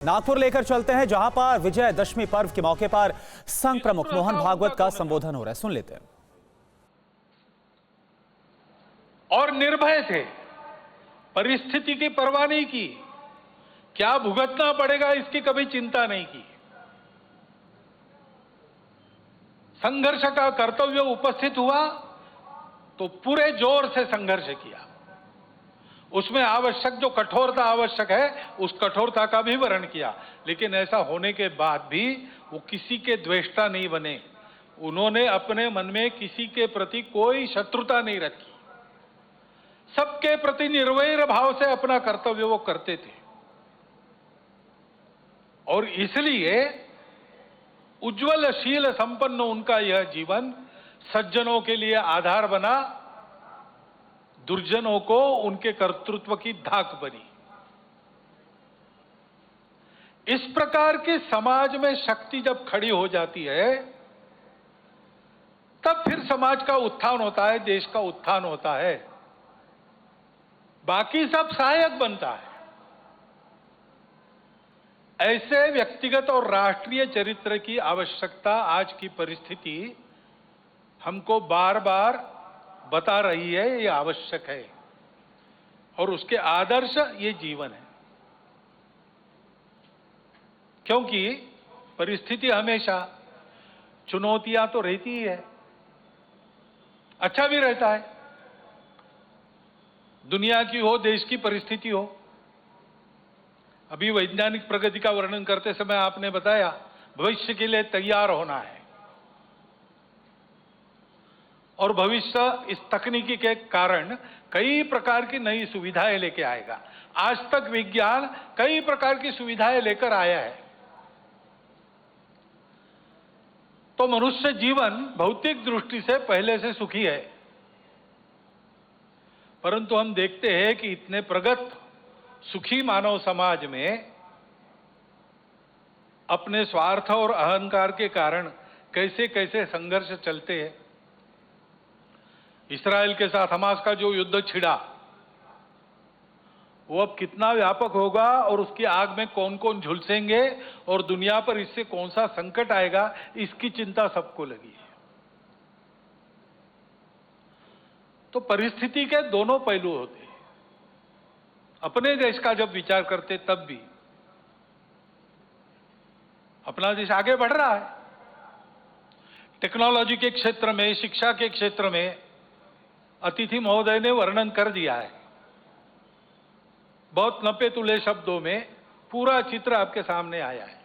नागपुर लेकर चलते हैं, जहां पर विजयदशमी पर्व के मौके पर संघ प्रमुख मोहन भागवत का संबोधन हो रहा है। सुन लेते हैं। और निर्भय थे, परिस्थिति की परवाह नहीं की, क्या भुगतना पड़ेगा इसकी कभी चिंता नहीं की। संघर्ष का कर्तव्य उपस्थित हुआ तो पूरे जोर से संघर्ष किया। उसमें आवश्यक जो कठोरता आवश्यक है उस कठोरता का भी वर्ण किया, लेकिन ऐसा होने के बाद भी वो किसी के द्वेष्टा नहीं बने। उन्होंने अपने मन में किसी के प्रति कोई शत्रुता नहीं रखी, सबके प्रति निर्वैर भाव से अपना कर्तव्य वो करते थे। और इसलिए उज्ज्वलशील संपन्न उनका यह जीवन सज्जनों के लिए आधार बना, दुर्जनों को उनके कर्तृत्व की धाक बनी। इस प्रकार की समाज में शक्ति जब खड़ी हो जाती है तब फिर समाज का उत्थान होता है, देश का उत्थान होता है, बाकी सब सहायक बनता है। ऐसे व्यक्तिगत और राष्ट्रीय चरित्र की आवश्यकता आज की परिस्थिति हमको बार बार बता रही है, ये आवश्यक है और उसके आदर्श ये जीवन है। क्योंकि परिस्थिति हमेशा चुनौतियां तो रहती ही है, अच्छा भी रहता है। दुनिया की हो, देश की परिस्थिति हो। अभी वैज्ञानिक प्रगति का वर्णन करते समय आपने बताया भविष्य के लिए तैयार होना है, और भविष्य इस तकनीकी के कारण कई प्रकार की नई सुविधाएं लेके आएगा। आज तक विज्ञान कई प्रकार की सुविधाएं लेकर आया है। तो मनुष्य जीवन भौतिक दृष्टि से पहले से सुखी है, परंतु हम देखते हैं कि इतने प्रगत सुखी मानव समाज में अपने स्वार्थ और अहंकार के कारण कैसे कैसे संघर्ष चलते हैं। इस्राएल के साथ हमास का जो युद्ध छिड़ा वो अब कितना व्यापक होगा और उसकी आग में कौन कौन झुलसेंगे और दुनिया पर इससे कौन सा संकट आएगा, इसकी चिंता सबको लगी है। तो परिस्थिति के दोनों पहलू होते हैं। अपने देश का जब विचार करते तब भी अपना देश आगे बढ़ रहा है। टेक्नोलॉजी के क्षेत्र में, शिक्षा के क्षेत्र में अतिथि महोदय ने वर्णन कर दिया है। बहुत नपे तुले शब्दों में पूरा चित्र आपके सामने आया है।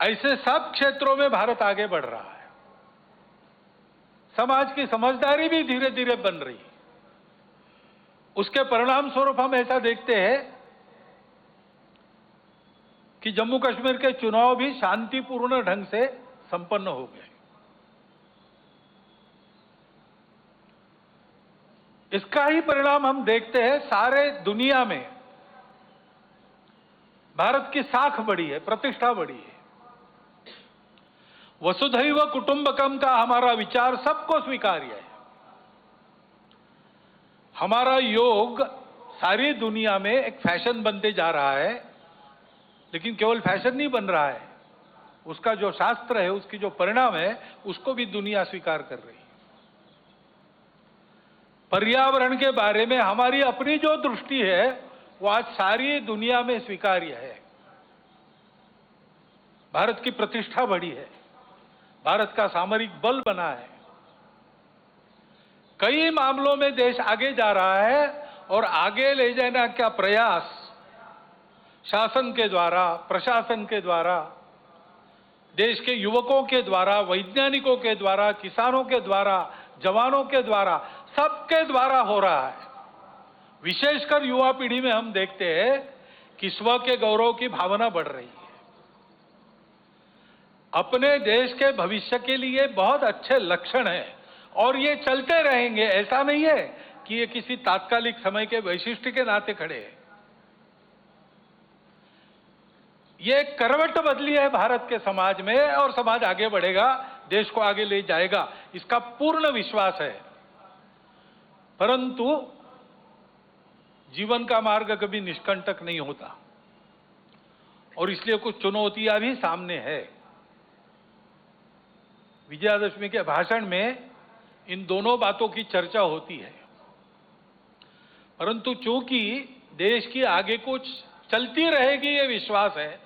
ऐसे सब क्षेत्रों में भारत आगे बढ़ रहा है। समाज की समझदारी भी धीरे धीरे बन रही है। उसके परिणाम स्वरूप हम ऐसा देखते हैं कि जम्मू कश्मीर के चुनाव भी शांतिपूर्ण ढंग से संपन्न हो गए। इसका ही परिणाम हम देखते हैं सारे दुनिया में। भारत की साख बढ़ी है, प्रतिष्ठा बढ़ी है। वसुधैव कुटुंबकम का हमारा विचार सबको स्वीकार्य है। हमारा योग सारी दुनिया में एक फैशन बनते जा रहा है, लेकिन केवल फैशन नहीं बन रहा है, उसका जो शास्त्र है, उसकी जो परिणाम है, उसको भी दुनिया स्वीकार कर रही है। पर्यावरण के बारे में हमारी अपनी जो दृष्टि है वो आज सारी दुनिया में स्वीकार्य है। भारत की प्रतिष्ठा बढ़ी है, भारत का सामरिक बल बना है। कई मामलों में देश आगे जा रहा है और आगे ले जाने का प्रयास शासन के द्वारा, प्रशासन के द्वारा, देश के युवकों के द्वारा, वैज्ञानिकों के द्वारा, किसानों के द्वारा, जवानों के द्वारा, सबके द्वारा हो रहा है। विशेषकर युवा पीढ़ी में हम देखते हैं कि स्व के गौरव की भावना बढ़ रही है। अपने देश के भविष्य के लिए बहुत अच्छे लक्षण हैं और ये चलते रहेंगे। ऐसा नहीं है कि ये किसी तात्कालिक समय के वैशिष्ट्य के नाते खड़े हैं। ये करवट बदली है भारत के समाज में और समाज आगे बढ़ेगा, देश को आगे ले जाएगा, इसका पूर्ण विश्वास है। परंतु जीवन का मार्ग कभी निष्कंटक नहीं होता। और इसलिए कुछ चुनौतियां भी सामने है। विजयादशमी के भाषण में इन दोनों बातों की चर्चा होती है, परंतु चूंकि देश की आगे कुछ चलती रहेगी ये विश्वास है,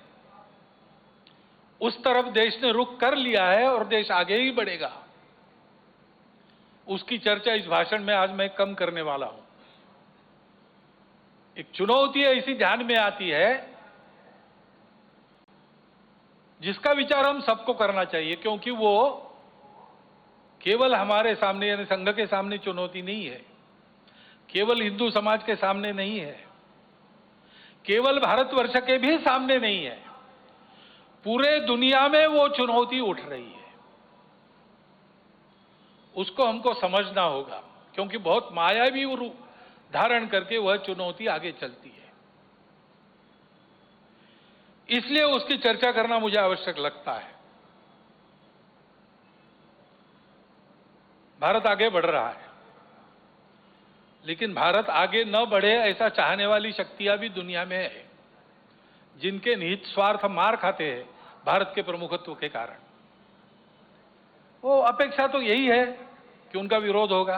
उस तरफ देश ने रुख कर लिया है और देश आगे ही बढ़ेगा। उसकी चर्चा इस भाषण में आज मैं कम करने वाला हूं। एक चुनौती ऐसी ध्यान में आती है जिसका विचार हम सबको करना चाहिए, क्योंकि वो केवल हमारे सामने यानी संघ के सामने चुनौती नहीं है, केवल हिंदू समाज के सामने नहीं है, केवल भारतवर्ष के भी सामने नहीं है, पूरे दुनिया में वो चुनौती उठ रही है। उसको हमको समझना होगा, क्योंकि बहुत मायावी रूप धारण करके वह चुनौती आगे चलती है। इसलिए उसकी चर्चा करना मुझे आवश्यक लगता है। भारत आगे बढ़ रहा है, लेकिन भारत आगे न बढ़े ऐसा चाहने वाली शक्तियां भी दुनिया में है, जिनके निहित स्वार्थ मार खाते हैं भारत के प्रमुखत्व के कारण। वो अपेक्षा तो यही है कि उनका विरोध होगा,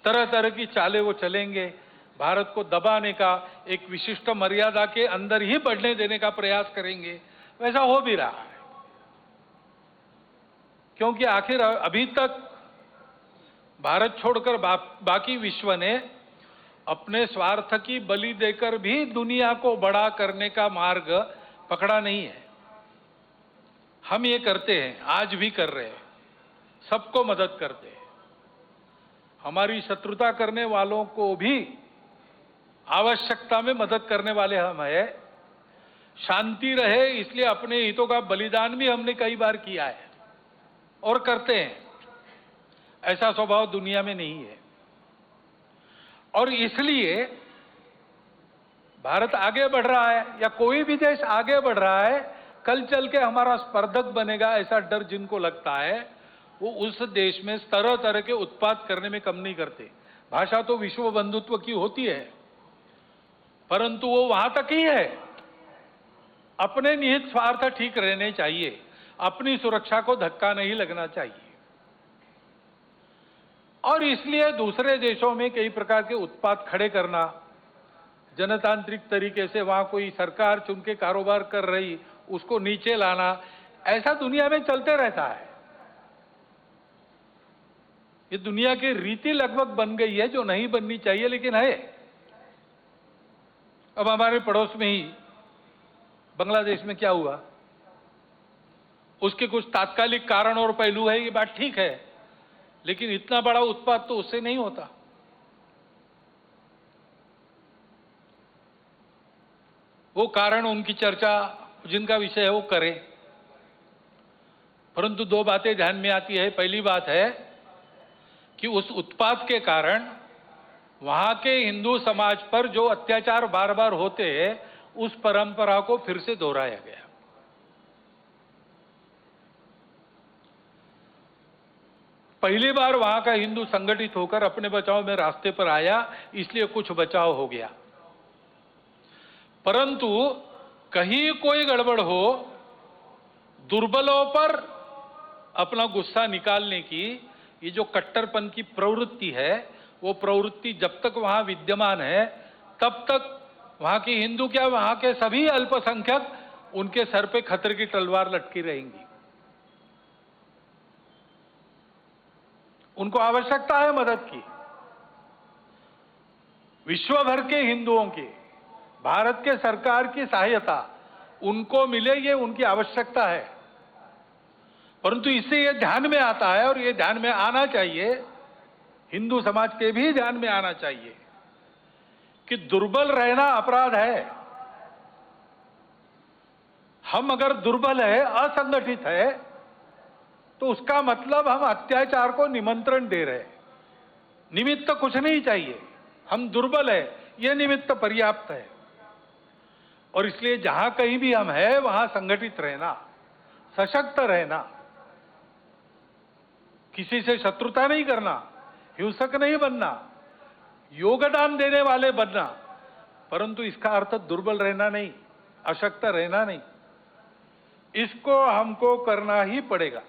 तरह तरह की चालें वो चलेंगे, भारत को दबाने का, एक विशिष्ट मर्यादा के अंदर ही बढ़ने देने का प्रयास करेंगे। वैसा हो भी रहा है, क्योंकि आखिर अभी तक भारत छोड़कर बाकी विश्व ने अपने स्वार्थ की बलि देकर भी दुनिया को बड़ा करने का मार्ग पकड़ा नहीं है। हम ये करते हैं, आज भी कर रहे हैं, सबको मदद करते हैं। हमारी शत्रुता करने वालों को भी आवश्यकता में मदद करने वाले हम हैं। शांति रहे इसलिए अपने हितों का बलिदान भी हमने कई बार किया है और करते हैं। ऐसा स्वभाव दुनिया में नहीं है, और इसलिए भारत आगे बढ़ रहा है या कोई भी देश आगे बढ़ रहा है, कल चल के हमारा स्पर्धक बनेगा ऐसा डर जिनको लगता है, वो उस देश में तरह तरह के उत्पाद करने में कम नहीं करते। भाषा तो विश्व बंधुत्व की होती है, परंतु वो वहां तक ही है। अपने निहित स्वार्थ ठीक रहने चाहिए, अपनी सुरक्षा को धक्का नहीं लगना चाहिए। और इसलिए दूसरे देशों में कई प्रकार के उत्पाद खड़े करना, जनतांत्रिक तरीके से वहां कोई सरकार चुन के कारोबार कर रही, उसको नीचे लाना, ऐसा दुनिया में चलते रहता है। ये दुनिया की रीति लगभग बन गई है, जो नहीं बननी चाहिए लेकिन है। अब हमारे पड़ोस में ही बांग्लादेश में क्या हुआ, उसके कुछ तात्कालिक कारण और पहलू है, ये बात ठीक है, लेकिन इतना बड़ा उत्पाद तो उससे नहीं होता। वो कारण, उनकी चर्चा, जिनका विषय है वो करें, परंतु दो बातें ध्यान में आती है। पहली बात है कि उस उत्पाद के कारण वहां के हिंदू समाज पर जो अत्याचार बार बार होते हैं, उस परंपरा को फिर से दोहराया गया। पहली बार वहां का हिंदू संगठित होकर अपने बचाव में रास्ते पर आया, इसलिए कुछ बचाव हो गया। परंतु कहीं कोई गड़बड़ हो, दुर्बलों पर अपना गुस्सा निकालने की ये जो कट्टरपन की प्रवृत्ति है, वो प्रवृत्ति जब तक वहां विद्यमान है, तब तक वहां के हिंदू क्या, वहां के सभी अल्पसंख्यक, उनके सर पे खतरे की तलवार लटकी रहेंगी। उनको आवश्यकता है मदद की। विश्व भर के हिंदुओं की, भारत के सरकार की सहायता उनको मिले, ये उनकी आवश्यकता है। परंतु इससे ये ध्यान में आता है, और ये ध्यान में आना चाहिए, हिंदू समाज के भी ध्यान में आना चाहिए कि दुर्बल रहना अपराध है। हम अगर दुर्बल है, असंगठित है, तो उसका मतलब हम अत्याचार को निमंत्रण दे रहे हैं। निमित्त कुछ नहीं चाहिए, हम दुर्बल है, यह निमित्त पर्याप्त है। और इसलिए जहां कहीं भी हम हैं, वहां संगठित रहना, सशक्त रहना, किसी से शत्रुता नहीं करना, हिंसक नहीं बनना, योगदान देने वाले बनना, परंतु इसका अर्थ दुर्बल रहना नहीं। अशक्त रहना नहीं, इसको हमको करना ही पड़ेगा।